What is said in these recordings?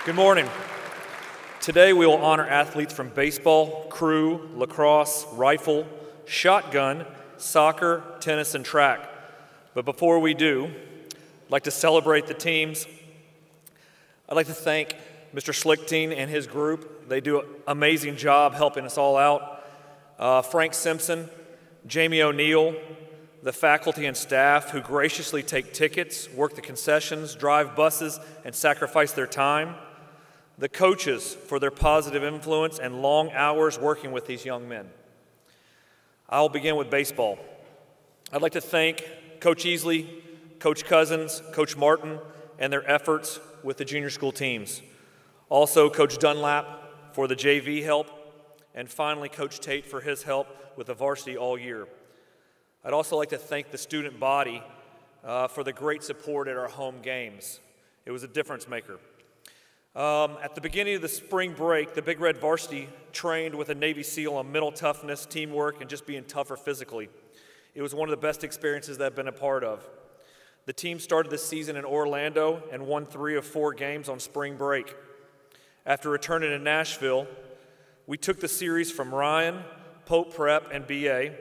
Good morning. Today we will honor athletes from baseball, crew, lacrosse, rifle, shotgun, soccer, tennis, and track. But before we do, I'd like to celebrate the teams. I'd like to thank Mr. Slichtine and his group. They do an amazing job helping us all out. Frank Simpson, Jamie O'Neill, the faculty and staff who graciously take tickets, work the concessions, drive buses, and sacrifice their time. The coaches for their positive influence and long hours working with these young men. I'll begin with baseball. I'd like to thank Coach Easley, Coach Cousins, Coach Martin, and their efforts with the junior school teams. Also, Coach Dunlap for the JV help, and finally, Coach Tate for his help with the varsity all year. I'd also like to thank the student body for the great support at our home games. It was a difference maker. At the beginning of the spring break, the Big Red varsity trained with a Navy SEAL on mental toughness, teamwork, and just being tougher physically. It was one of the best experiences that I've been a part of. The team started the season in Orlando and won 3 of 4 games on spring break. After returning to Nashville, we took the series from Ryan, Pope Prep, and BA.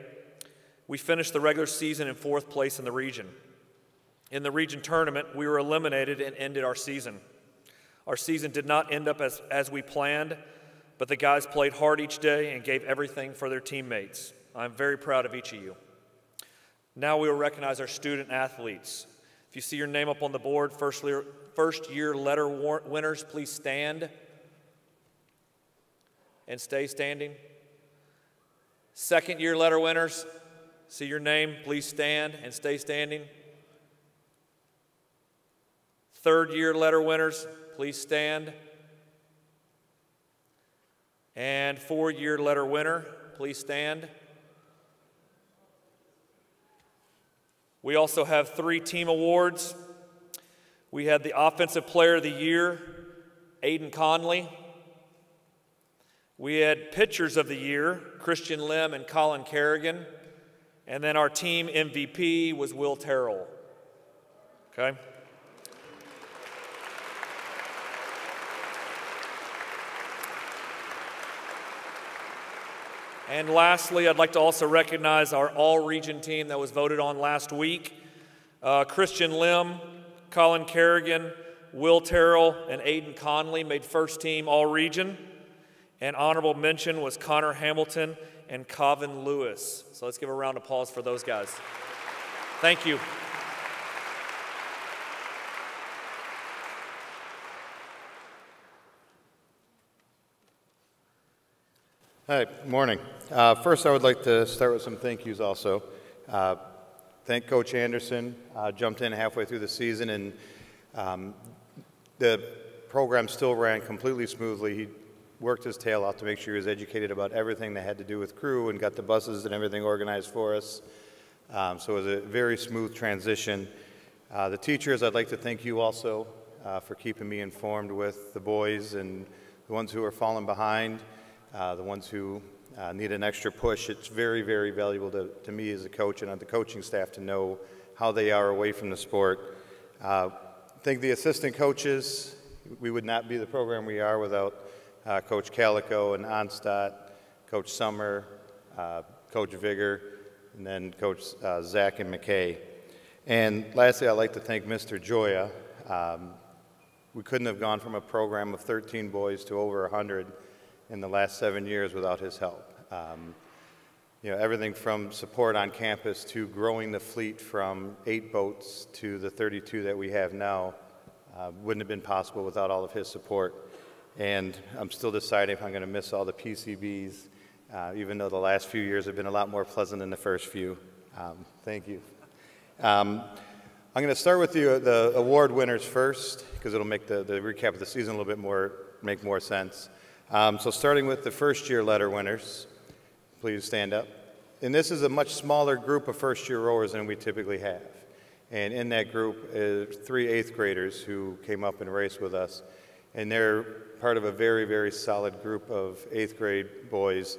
We finished the regular season in 4th place in the region. In the region tournament, we were eliminated and ended our season. Our season did not end up as we planned, but the guys played hard each day and gave everything for their teammates. I'm very proud of each of you. Now we will recognize our student athletes. If you see your name up on the board, first year letter winners, please stand and stay standing. Second year letter winners, see your name, please stand and stay standing. Third year letter winners, please stand. And 4-year letter winner, please stand. We also have 3 team awards. We had the Offensive Player of the Year, Aiden Conley. We had Pitchers of the Year, Christian Lim and Colin Kerrigan. And then our team MVP was Will Terrell. Okay? And lastly, I'd like to also recognize our all-region team that was voted on last week. Christian Lim, Colin Kerrigan, Will Terrell, and Aiden Conley made first team all-region. And honorable mention was Connor Hamilton and Calvin Lewis. So let's give a round of applause for those guys. Thank you. Hi, morning. First, I would like to start with some thank yous also. Thank Coach Anderson, jumped in halfway through the season, and the program still ran completely smoothly. He worked his tail off to make sure he was educated about everything that had to do with crew and got the buses and everything organized for us. So it was a very smooth transition. The teachers, I'd like to thank you also for keeping me informed with the boys and the ones who are falling behind. The ones who need an extra push. It's very, very valuable to me as a coach and the coaching staff to know how they are away from the sport. I think the assistant coaches, we would not be the program we are without Coach Calico and Onstadt, Coach Summer, Coach Vigor, and then Coach Zach and McKay. And lastly, I'd like to thank Mr. Joya. We couldn't have gone from a program of 13 boys to over 100 in the last 7 years without his help. Everything from support on campus to growing the fleet from 8 boats to the 32 that we have now wouldn't have been possible without all of his support. And I'm still deciding if I'm going to miss all the PCBs, even though the last few years have been a lot more pleasant than the first few. Thank you. I'm going to start with the award winners first, because it'll make the recap of the season a little bit make more sense. So starting with the first-year letter winners, please stand up. And this is a much smaller group of first-year rowers than we typically have. And in that group is 3 8th graders who came up and raced with us. And they're part of a very, very solid group of 8th grade boys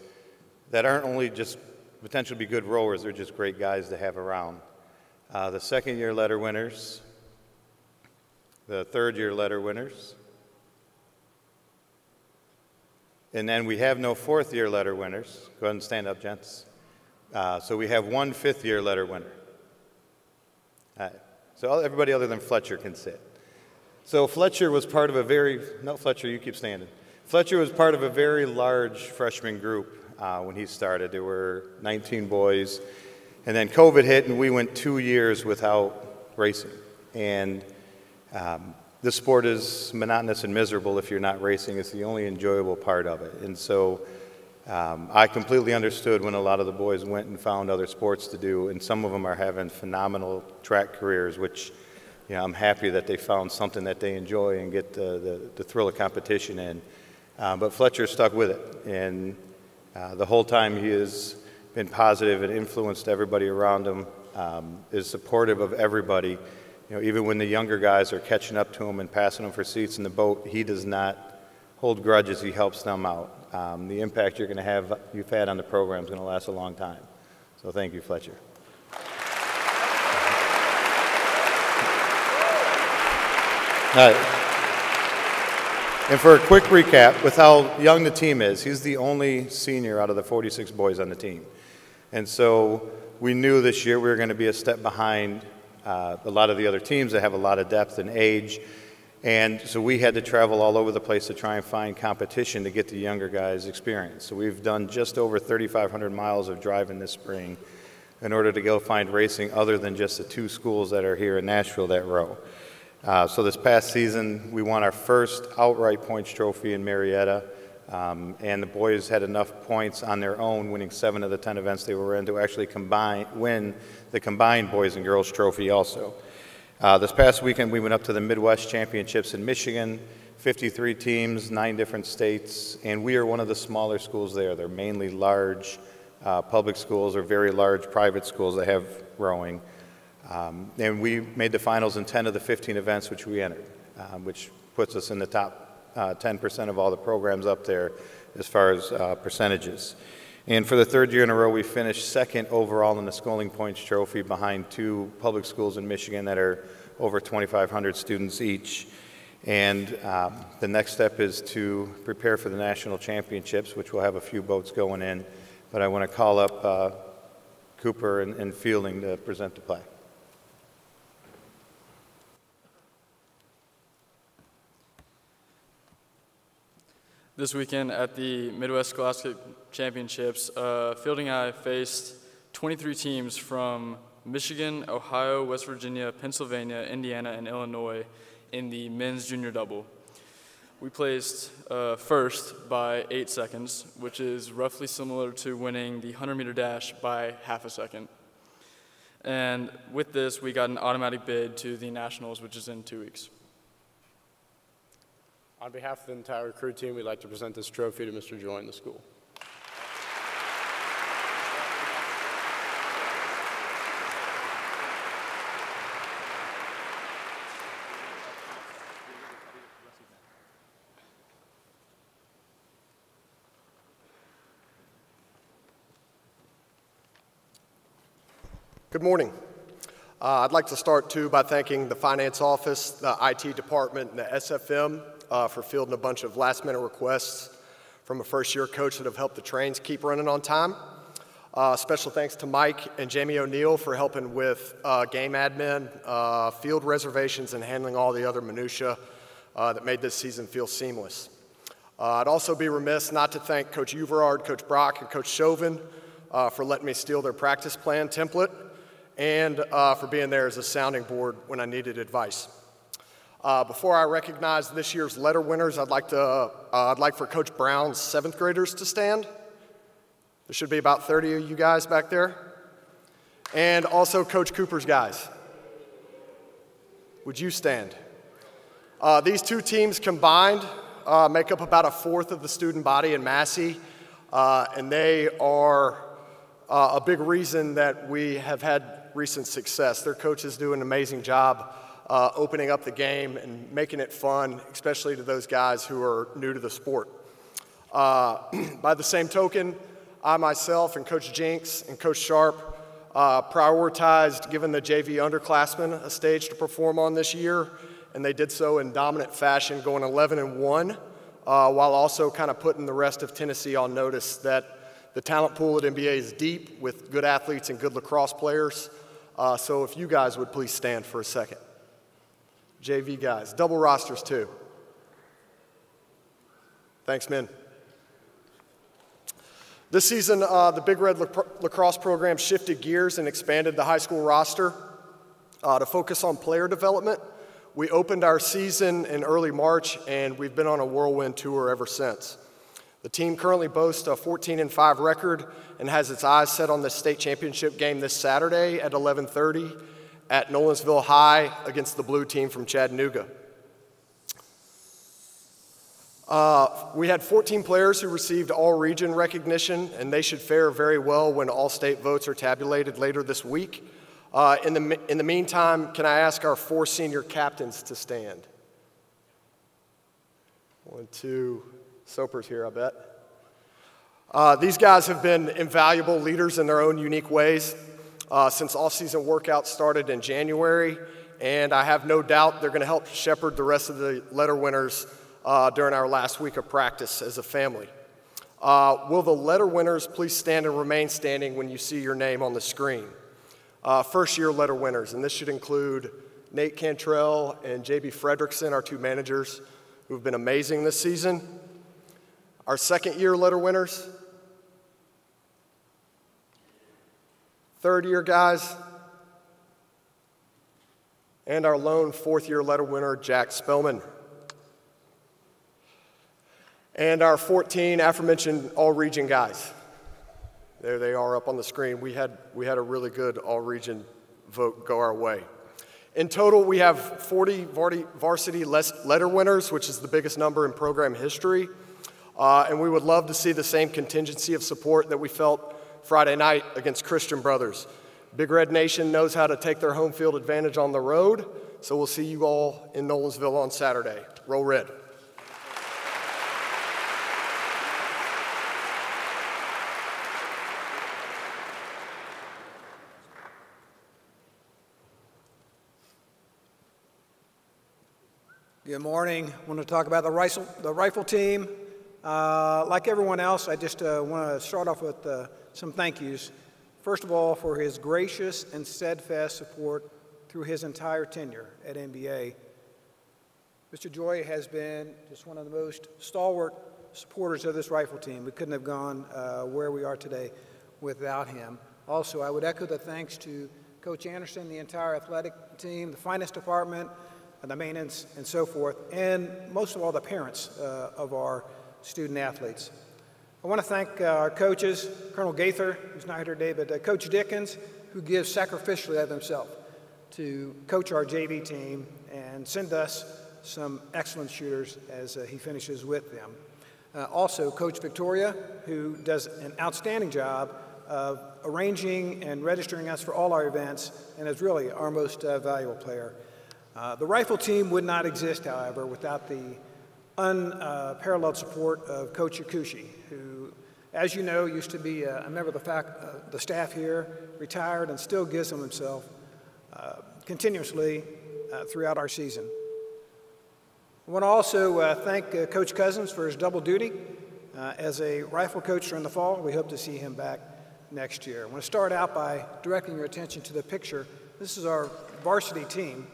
that aren't only just potentially be good rowers, they're just great guys to have around. The second-year letter winners, the third-year letter winners, And then we have no fourth-year letter winners. Go ahead and stand up, gents. So we have one fifth-year letter winner. All right. So everybody other than Fletcher can sit. So Fletcher was part of a no, Fletcher, you keep standing. Fletcher was part of a very large freshman group when he started. There were 19 boys. And then COVID hit, and we went 2 years without racing. And this sport is monotonous and miserable if you're not racing. It's the only enjoyable part of it. And so I completely understood when a lot of the boys went and found other sports to do, and some of them are having phenomenal track careers, which I'm happy that they found something that they enjoy and get the thrill of competition in. But Fletcher stuck with it, and the whole time he has been positive and influenced everybody around him, is supportive of everybody. Even when the younger guys are catching up to him and passing him for seats in the boat, he does not hold grudges. He helps them out. The impact you've had on the program is going to last a long time. So thank you, Fletcher. All right. And for a quick recap, with how young the team is, he's the only senior out of the 46 boys on the team. And so we knew this year we were going to be a step behind a lot of the other teams that have a lot of depth and age. And so we had to travel all over the place to try and find competition to get the younger guys experience. So we've done just over 3,500 miles of driving this spring in order to go find racing other than just the 2 schools that are here in Nashville that row. So this past season, we won our first outright points trophy in Marietta, and the boys had enough points on their own, winning 7 of the 10 events they were in, to actually win the combined boys and girls trophy also. This past weekend, we went up to the Midwest Championships in Michigan, 53 teams, 9 different states, and we are one of the smaller schools there. They're mainly large public schools or very large private schools that have rowing. And we made the finals in 10 of the 15 events which we entered, which puts us in the top 10% of all the programs up there as far as percentages. And for the 3rd year in a row, we finished 2nd overall in the Schooling Points Trophy behind 2 public schools in Michigan that are over 2,500 students each. And the next step is to prepare for the national championships, which will have a few boats going in. But I want to call up Cooper and Fielding to present the play. This weekend at the Midwest Scholastic Championships, Fielding and I faced 23 teams from Michigan, Ohio, West Virginia, Pennsylvania, Indiana, and Illinois in the men's junior double. We placed first by 8 seconds, which is roughly similar to winning the 100-meter dash by half a second. And with this, we got an automatic bid to the Nationals, which is in 2 weeks. On behalf of the entire crew team, we'd like to present this trophy to Mr. Joy and the school. Good morning. I'd like to start, too, by thanking the Finance Office, the IT Department, and the SFM for fielding a bunch of last-minute requests from a first-year coach that have helped the trains keep running on time. Special thanks to Mike and Jamie O'Neill for helping with game admin, field reservations, and handling all the other minutia that made this season feel seamless. I'd also be remiss not to thank Coach Uverard, Coach Brock, and Coach Chauvin for letting me steal their practice plan template and for being there as a sounding board when I needed advice. Before I recognize this year's letter winners, I'd like for Coach Brown's 7th graders to stand. There should be about 30 of you guys back there. And also Coach Cooper's guys. Would you stand? These 2 teams combined make up about 1/4 of the student body in Massey, and they are a big reason that we have had recent success. Their coaches do an amazing job opening up the game and making it fun, especially to those guys who are new to the sport. By the same token, I myself and Coach Jinks and Coach Sharp prioritized giving the JV underclassmen a stage to perform on this year, and they did so in dominant fashion, going 11-1 while also kind of putting the rest of Tennessee on notice that the talent pool at NBA is deep with good athletes and good lacrosse players. So if you guys would please stand for a second. JV guys, double rosters too. Thanks, men. This season, the Big Red lacrosse program shifted gears and expanded the high school roster to focus on player development. We opened our season in early March, and we've been on a whirlwind tour ever since. The team currently boasts a 14-5 record and has its eyes set on the state championship game this Saturday at 11:30 at Nolensville High against the blue team from Chattanooga. We had 14 players who received all-region recognition, and they should fare very well when all-state votes are tabulated later this week. In the meantime, can I ask our 4 senior captains to stand? 1, 2, Soper's here, I bet. These guys have been invaluable leaders in their own unique ways since off-season workouts started in January, and I have no doubt they're going to help shepherd the rest of the letter winners during our last week of practice as a family. Will the letter winners please stand and remain standing when you see your name on the screen? First-year letter winners, and this should include Nate Cantrell and J.B. Fredrickson, our 2 managers, who have been amazing this season. Our second-year letter winners. Third-year guys. And our lone 4th-year letter winner, Jack Spellman. And our 14 aforementioned all-region guys. There they are up on the screen. We had a really good all-region vote go our way. In total, we have 40 varsity letter winners, which is the biggest number in program history. And we would love to see the same contingency of support that we felt Friday night against Christian Brothers. Big Red Nation knows how to take their home field advantage on the road, so we'll see you all in Nolensville on Saturday. Roll Red. Good morning. I want to talk about the rifle team. Like everyone else, I just want to start off with some thank yous. First of all, for his gracious and steadfast support through his entire tenure at NBA. Mr. Joy has been just one of the most stalwart supporters of this rifle team. We couldn't have gone where we are today without him. Also, I would echo the thanks to Coach Anderson, the entire athletic team, the finance department, the maintenance, and so forth, and most of all, the parents of our student athletes. I want to thank our coaches, Colonel Gaither, who's not here today, but Coach Dickens, who gives sacrificially of himself to coach our JV team and send us some excellent shooters as he finishes with them. Also, Coach Victoria, who does an outstanding job of arranging and registering us for all our events and is really our most valuable player. The rifle team would not exist, however, without the unparalleled support of Coach Yakushi, who, as you know, used to be a member of the staff here, retired, and still gives of himself continuously throughout our season. I want to also thank Coach Cousins for his double duty as a rifle coach during the fall. We hope to see him back next year. I want to start out by directing your attention to the picture. This is our varsity team.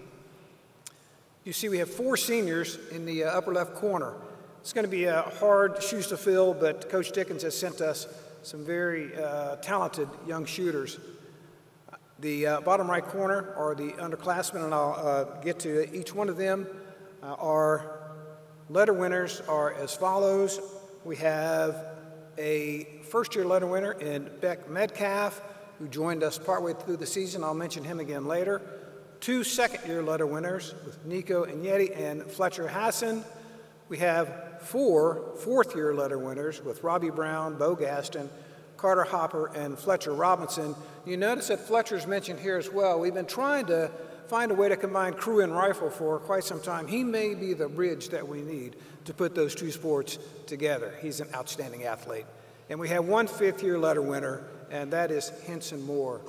You see we have 4 seniors in the upper left corner. It's going to be hard shoes to fill, but Coach Dickens has sent us some very talented young shooters. The bottom right corner are the underclassmen, and I'll get to each one of them. Our letter winners are as follows. We have a first-year letter winner in Beck Metcalf, who joined us partway through the season. I'll mention him again later. 2 second-year letter winners with Nico Inyeti and Fletcher Hassan. We have 4 fourth-year letter winners with Robbie Brown, Bo Gaston, Carter Hopper, and Fletcher Robinson. You notice that Fletcher's mentioned here as well. We've been trying to find a way to combine crew and rifle for quite some time. He may be the bridge that we need to put those 2 sports together. He's an outstanding athlete. And we have 1 fifth-year letter winner, and that is Henson Moore.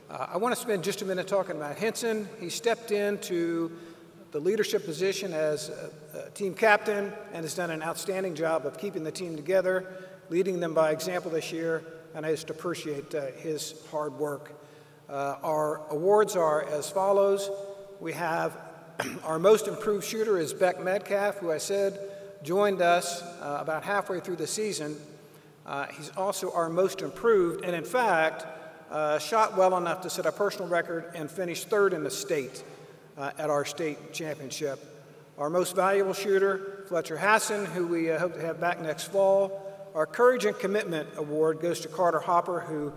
I want to spend just a minute talking about Henson. He stepped in to the leadership position as a team captain and has done an outstanding job of keeping the team together, leading them by example this year, and I just appreciate his hard work. Our awards are as follows. We have our most improved shooter is Beck Metcalf, who I said joined us about halfway through the season. He's also our most improved, and in fact, shot well enough to set a personal record and finish third in the state at our state championship. Our most valuable shooter, Fletcher Hassan, who we hope to have back next fall. Our Courage and Commitment Award goes to Carter Hopper, who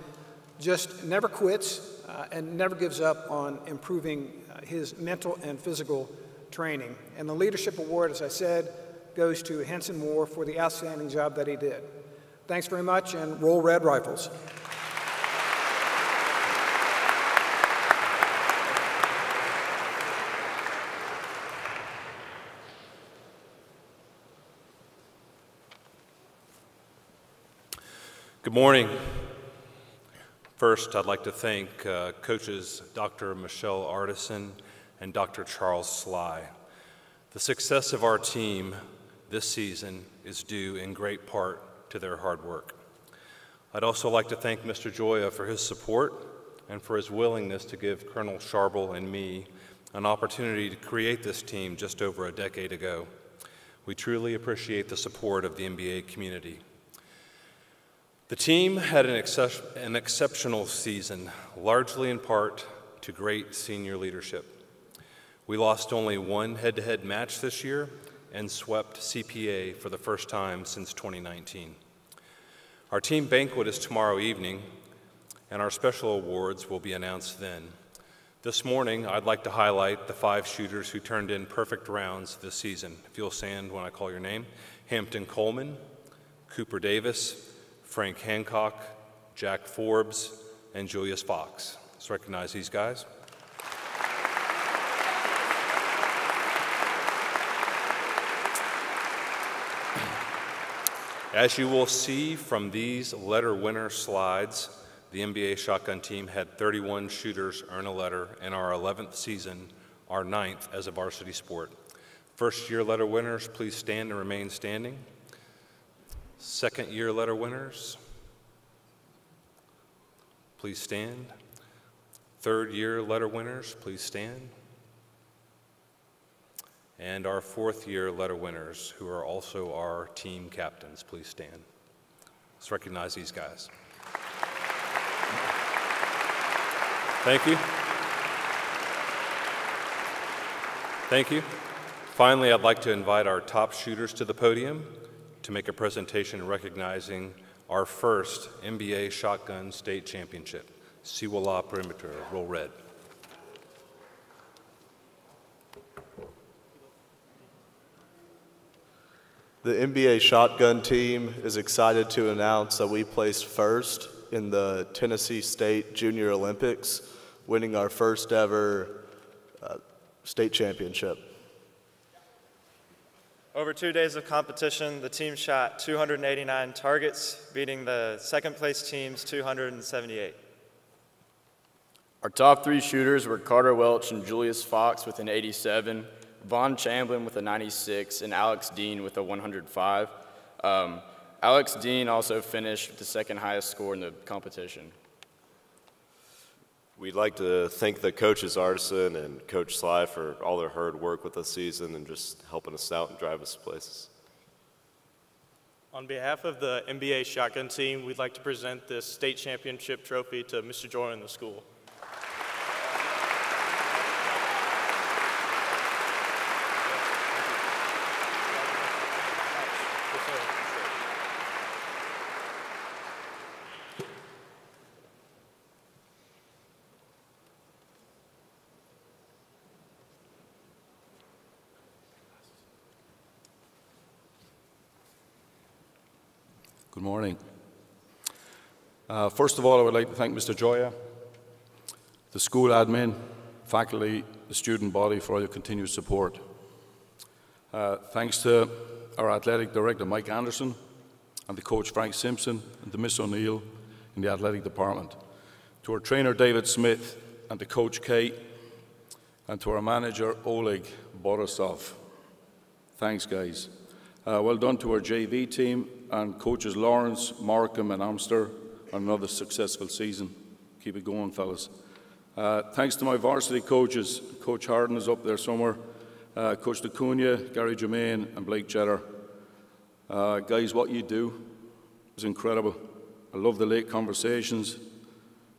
just never quits and never gives up on improving his mental and physical training. And the Leadership Award, as I said, goes to Henson Moore for the outstanding job that he did. Thanks very much, and roll Red Rifles. Good morning. First, I'd like to thank coaches Dr. Michelle Artisan and Dr. Charles Sly. The success of our team this season is due in great part to their hard work. I'd also like to thank Mr. Joya for his support and for his willingness to give Colonel Sharble and me an opportunity to create this team just over a decade ago. We truly appreciate the support of the NBA community. The team had an exceptional season, largely in part to great senior leadership. We lost only one head-to-head match this year and swept CPA for the first time since 2019. Our team banquet is tomorrow evening, and our special awards will be announced then. This morning, I'd like to highlight the 5 shooters who turned in perfect rounds this season. If you'll stand when I call your name. Hampton Coleman, Cooper Davis, Frank Hancock, Jack Forbes, and Julius Fox. Let's recognize these guys. As you will see from these letter winner slides, the NBA shotgun team had 31 shooters earn a letter in our 11th season, our 9th as a varsity sport. First-year letter winners, please stand and remain standing. Second-year letter winners, please stand. Third-year letter winners, please stand. And our 4th-year letter winners, who are also our team captains, please stand. Let's recognize these guys. Thank you. Thank you. Finally, I'd like to invite our top shooters to the podium to make a presentation recognizing our first NBA Shotgun State Championship. Siwala Perimeter, roll red. The NBA Shotgun team is excited to announce that we placed first in the Tennessee State Junior Olympics, winning our first ever state championship. Over 2 days of competition, the team shot 289 targets, beating the second place team's 278. Our top 3 shooters were Carter Welch and Julius Fox with an 87, Vaughn Chamblin with a 96, and Alex Dean with a 105. Alex Dean also finished with the second highest score in the competition. We'd like to thank the coaches Artisan and Coach Sly for all their hard work with the season and just helping us out and drive us places. On behalf of the NBA Shotgun team, we'd like to present this state championship trophy to Mr. Joy and the school. Good morning. First of all, I would like to thank Mr. Joya, the school admin, faculty, the student body for all your continued support. Thanks to our athletic director, Mike Anderson, and the coach, Frank Simpson, and to Miss O'Neill in the athletic department. To our trainer, David Smith, and to Coach Kate, and to our manager, Oleg bought us off. Thanks, guys. Well done to our JV team and coaches Lawrence, Markham, and Amster on another successful season. Keep it going, fellas. Thanks to my varsity coaches. Coach Harden is up there somewhere. Coach DeCunha, Gary Germain, and Blake Jetter. Guys, what you do is incredible. I love the late conversations,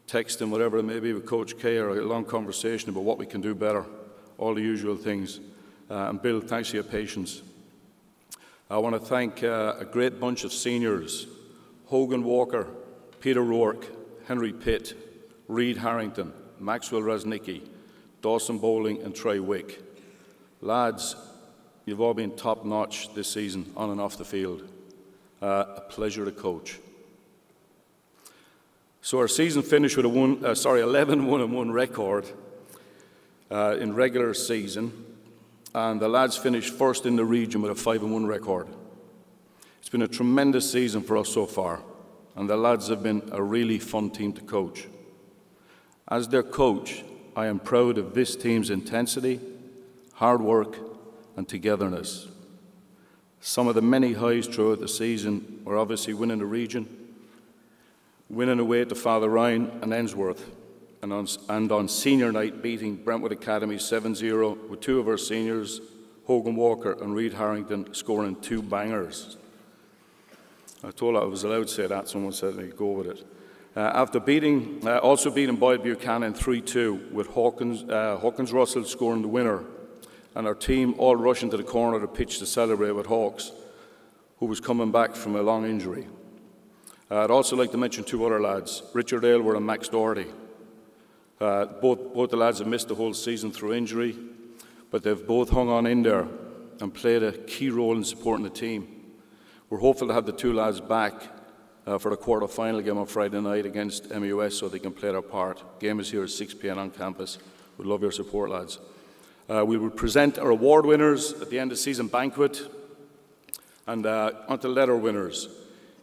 texting, whatever it may be, with Coach K, or a long conversation about what we can do better, all the usual things. And Bill, thanks for your patience. I want to thank a great bunch of seniors: Hogan Walker, Peter Rourke, Henry Pitt, Reed Harrington, Maxwell Resnicki, Dawson Bowling, and Trey Wick. Lads, you've all been top-notch this season, on and off the field. A pleasure to coach. So our season finished with a 11-1-1 record in regular season, and the lads finished first in the region with a 5-1 record. It's been a tremendous season for us so far, and the lads have been a really fun team to coach. As their coach, I am proud of this team's intensity, hard work, and togetherness. Some of the many highs throughout the season were obviously winning the region, winning away to Father Ryan and Ainsworth, and on senior night beating Brentwood Academy 7-0 with two of our seniors, Hogan Walker and Reed Harrington, scoring 2 bangers. I told I was allowed to say that. Someone said they'd go with it. After also beating Boyd Buchanan 3-2 with Hawkins Russell scoring the winner, and our team all rushing to the corner of the pitch to celebrate with Hawks, who was coming back from a long injury. I'd also like to mention 2 other lads, Richard Aylward and Max Doherty. Both the lads have missed the whole season through injury, but they've both hung on in there and played a key role in supporting the team. We're hopeful to have the 2 lads back for the quarter-final game on Friday night against MUS so they can play their part. Game is here at 6 p.m. on campus. We'd love your support, lads. We will present our award winners at the end of the season banquet, and onto letter winners.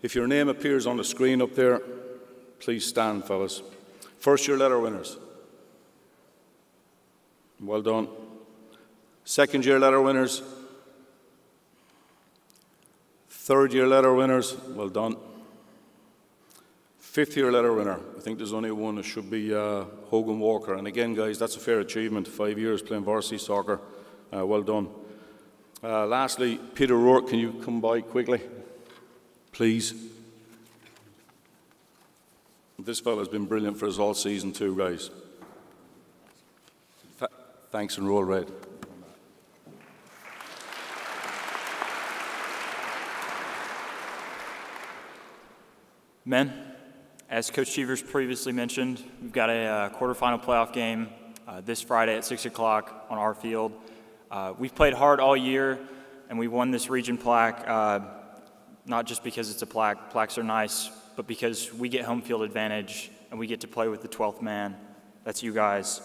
If your name appears on the screen up there, please stand, fellas. First-year letter winners. Well done. Second-year letter winners. Third-year letter winners. Well done. Fifth-year letter winner. I think there's only one. It should be Hogan Walker. And again, guys, that's a fair achievement. 5 years playing varsity soccer. Well done. Lastly, Peter Rourke, can you come by quickly? Please. This fella's been brilliant for us all season too, guys. Thanks, and roll red. Men, as Coach Cheevers previously mentioned, we've got a quarterfinal playoff game this Friday at 6 o'clock on our field. We've played hard all year, and we won this region plaque, not just because it's a plaque. Plaques are nice, but because we get home field advantage and we get to play with the 12th man. That's you guys.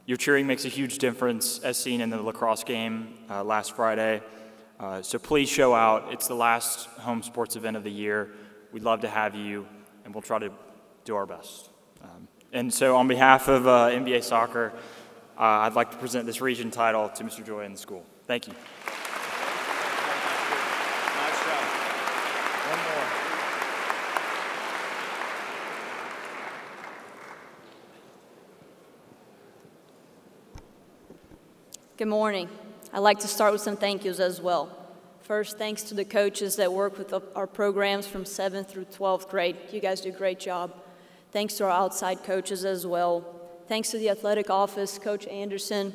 Your cheering makes a huge difference, as seen in the lacrosse game last Friday. So please show out. It's the last home sports event of the year. We'd love to have you, and we'll try to do our best. And so on behalf of NBA Soccer, I'd like to present this region title to Mr. Joy and the school. Thank you. Good morning. I'd like to start with some thank yous as well. First, thanks to the coaches that work with our programs from 7th through 12th grade. You guys do a great job. Thanks to our outside coaches as well. Thanks to the athletic office, Coach Anderson,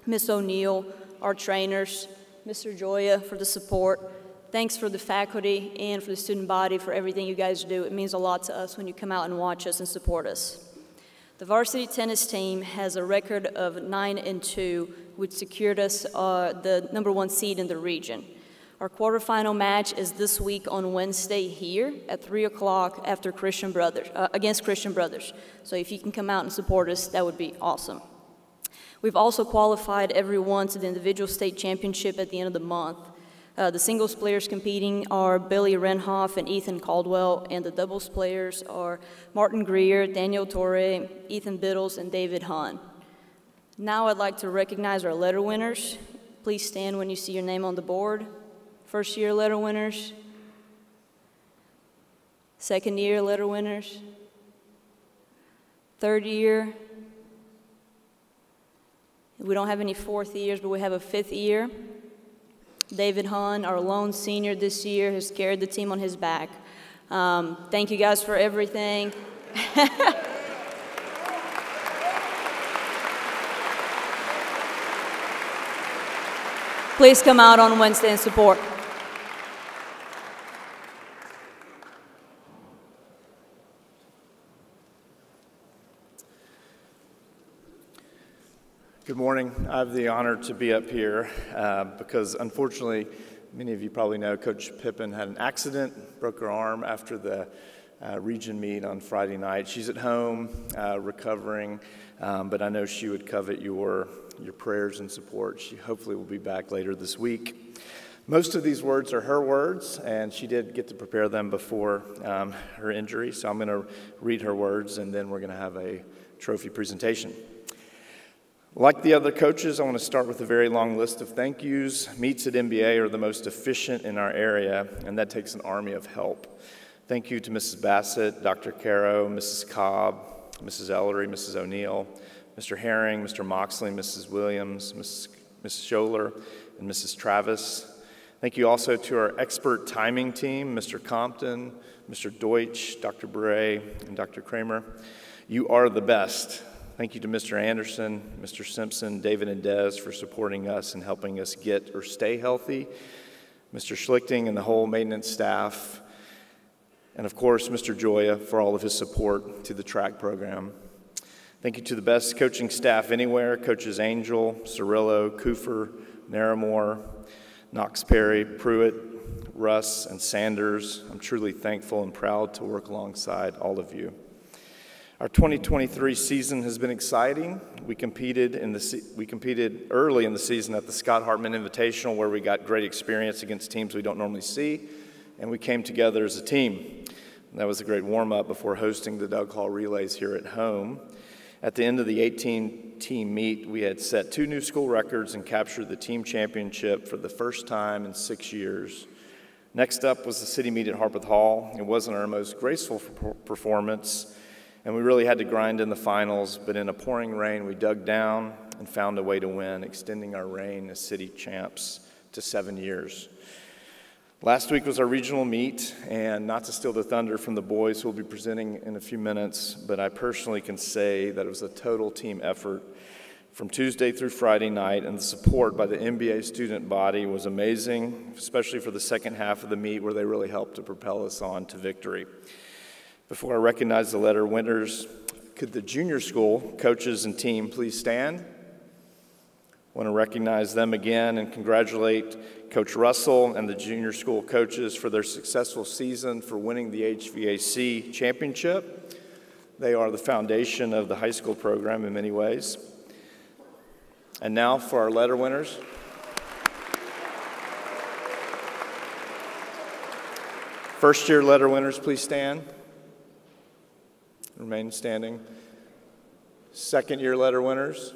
Miss O'Neill, our trainers, Mr. Joya for the support. Thanks for the faculty and for the student body for everything you guys do. It means a lot to us when you come out and watch us and support us. The varsity tennis team has a record of 9-2, which secured us the #1 seed in the region. Our quarterfinal match is this week on Wednesday here at 3 o'clock after against Christian Brothers. So if you can come out and support us, that would be awesome. We've also qualified everyone to the individual state championship at the end of the month. The singles players competing are Billy Renhoff and Ethan Caldwell, and the doubles players are Martin Greer, Daniel Torre, Ethan Biddles, and David Hahn. Now I'd like to recognize our letter winners. Please stand when you see your name on the board. First year letter winners. Second year letter winners. Third year. We don't have any fourth years, but we have a fifth year. David Hahn, our lone senior this year, has carried the team on his back. Thank you guys for everything. Please come out on Wednesday and support. Good morning. I have the honor to be up here because unfortunately, many of you probably know Coach Pippen had an accident, broke her arm after the region meet on Friday night. She's at home recovering, but I know she would covet your prayers and support. She hopefully will be back later this week. Most of these words are her words, and she did get to prepare them before her injury, so I'm going to read her words, and then we're going to have a trophy presentation. Like the other coaches, I want to start with a very long list of thank yous. Meets at MBA are the most efficient in our area, and that takes an army of help. Thank you to Mrs. Bassett, Dr. Caro, Mrs. Cobb, Mrs. Ellery, Mrs. O'Neill, Mr. Herring, Mr. Moxley, Mrs. Williams, Mrs. Scholler, and Mrs. Travis. Thank you also to our expert timing team, Mr. Compton, Mr. Deutsch, Dr. Bray, and Dr. Kramer. You are the best. Thank you to Mr. Anderson, Mr. Simpson, David, and Des for supporting us and helping us get or stay healthy. Mr. Schlichting and the whole maintenance staff. And of course, Mr. Joya for all of his support to the track program. Thank you to the best coaching staff anywhere, Coaches Angel, Cirillo, Coofer, Naramore, Knox Perry, Pruitt, Russ, and Sanders. I'm truly thankful and proud to work alongside all of you. Our 2023 season has been exciting. We competed early in the season at the Scott Hartman Invitational, where we got great experience against teams we don't normally see, and we came together as a team. And that was a great warm-up before hosting the Doug Hall Relays here at home. At the end of the 18-team meet, we had set 2 new school records and captured the team championship for the first time in 6 years. Next up was the city meet at Harpeth Hall. It wasn't our most graceful performance, and we really had to grind in the finals, but in a pouring rain, we dug down and found a way to win, extending our reign as city champs to 7 years. Last week was our regional meet, and not to steal the thunder from the boys who will be presenting in a few minutes, but I personally can say that it was a total team effort from Tuesday through Friday night, and the support by the MBA student body was amazing, especially for the second half of the meet where they really helped to propel us on to victory. Before I recognize the letter winners, could the junior school coaches and team please stand? I want to recognize them again and congratulate Coach Russell and the junior school coaches for their successful season for winning the HVAC championship. They are the foundation of the high school program in many ways. And now for our letter winners. First year letter winners, please stand. Remain standing. Second year letter winners.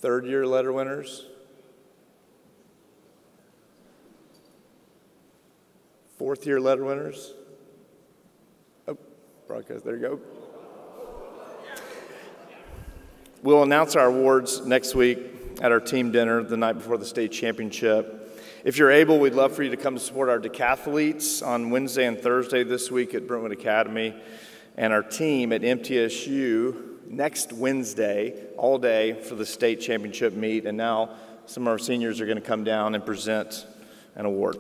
Third year letter winners. Fourth year letter winners. Oh, broadcast, there you go. We'll announce our awards next week at our team dinner the night before the state championship. If you're able, we'd love for you to come support our decathletes on Wednesday and Thursday this week at Brentwood Academy, and our team at MTSU next Wednesday, all day for the state championship meet. And now some of our seniors are going to come down and present an award.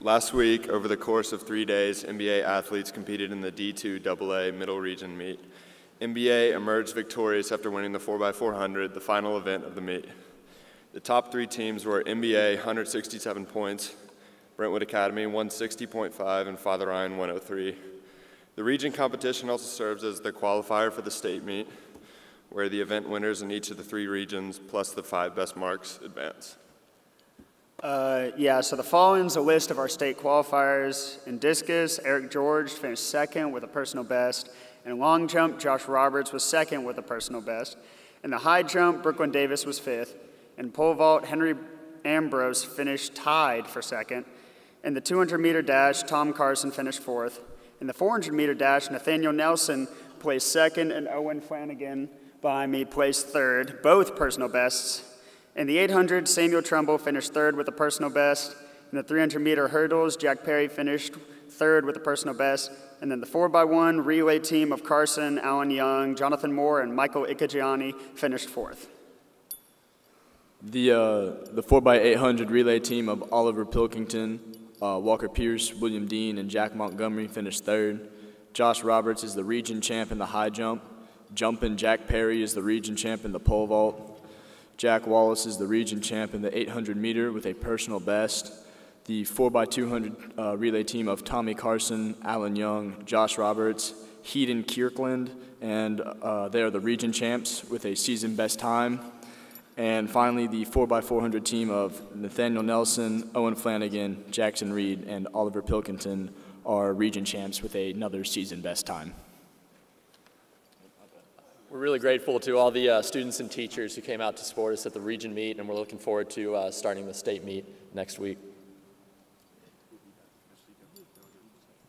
Last week, over the course of 3 days, NBA athletes competed in the D2 AA Middle Region meet. NBA emerged victorious after winning the 4x400, the final event of the meet. The top 3 teams were NBA, 167 points, Brentwood Academy, 160.5, and Father Ryan, 103. The region competition also serves as the qualifier for the state meet, where the event winners in each of the 3 regions plus the 5 best marks advance. Yeah, so the following is a list of our state qualifiers. In discus, Eric George finished 2nd with a personal best. In long jump, Josh Roberts was 2nd with a personal best. In the high jump, Brooklyn Davis was 5th. In pole vault, Henry Ambrose finished tied for 2nd. In the 200-meter dash, Tom Carson finished 4th. In the 400-meter dash, Nathaniel Nelson placed 2nd, and Owen Flanagan behind me placed 3rd, both personal bests. In the 800, Samuel Trumbull finished 3rd with a personal best. In the 300-meter hurdles, Jack Perry finished 3rd with a personal best. And then the 4x1 relay team of Carson, Alan Young, Jonathan Moore, and Michael Ikagiani finished 4th. The 4x800 relay team of Oliver Pilkington, Walker Pierce, William Dean, and Jack Montgomery finished 3rd. Josh Roberts is the region champ in the high jump. Jumpin' Jack Perry is the region champ in the pole vault. Jack Wallace is the region champ in the 800-meter with a personal best. The 4x200 relay team of Tommy Carson, Alan Young, Josh Roberts, Heaton Kirkland, and they are the region champs with a season best time. And finally, the 4x400 team of Nathaniel Nelson, Owen Flanagan, Jackson Reed, and Oliver Pilkington are region champs with another season best time. We're really grateful to all the students and teachers who came out to support us at the region meet, and we're looking forward to starting the state meet next week.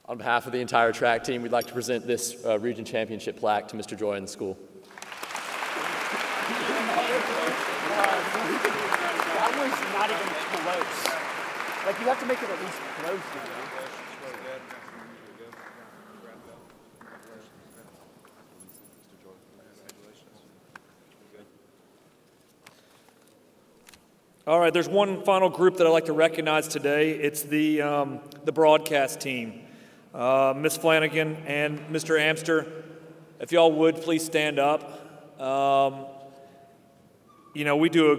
On behalf of the entire track team, we'd like to present this region championship plaque to Mr. Joy and the school. That was not even close. Like, you have to make it at least close, you know? All right, there's one final group that I'd like to recognize today. It's the broadcast team. Ms. Flanagan and Mr. Amster, if y'all would please stand up. You know, we do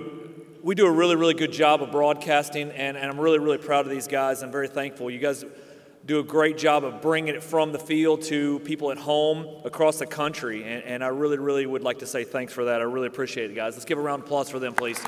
a really, really good job of broadcasting, and I'm really, really proud of these guys. I'm very thankful. You guys do a great job of bringing it from the field to people at home across the country, and I really, really would like to say thanks for that. I really appreciate it, guys. Let's give a round of applause for them, please.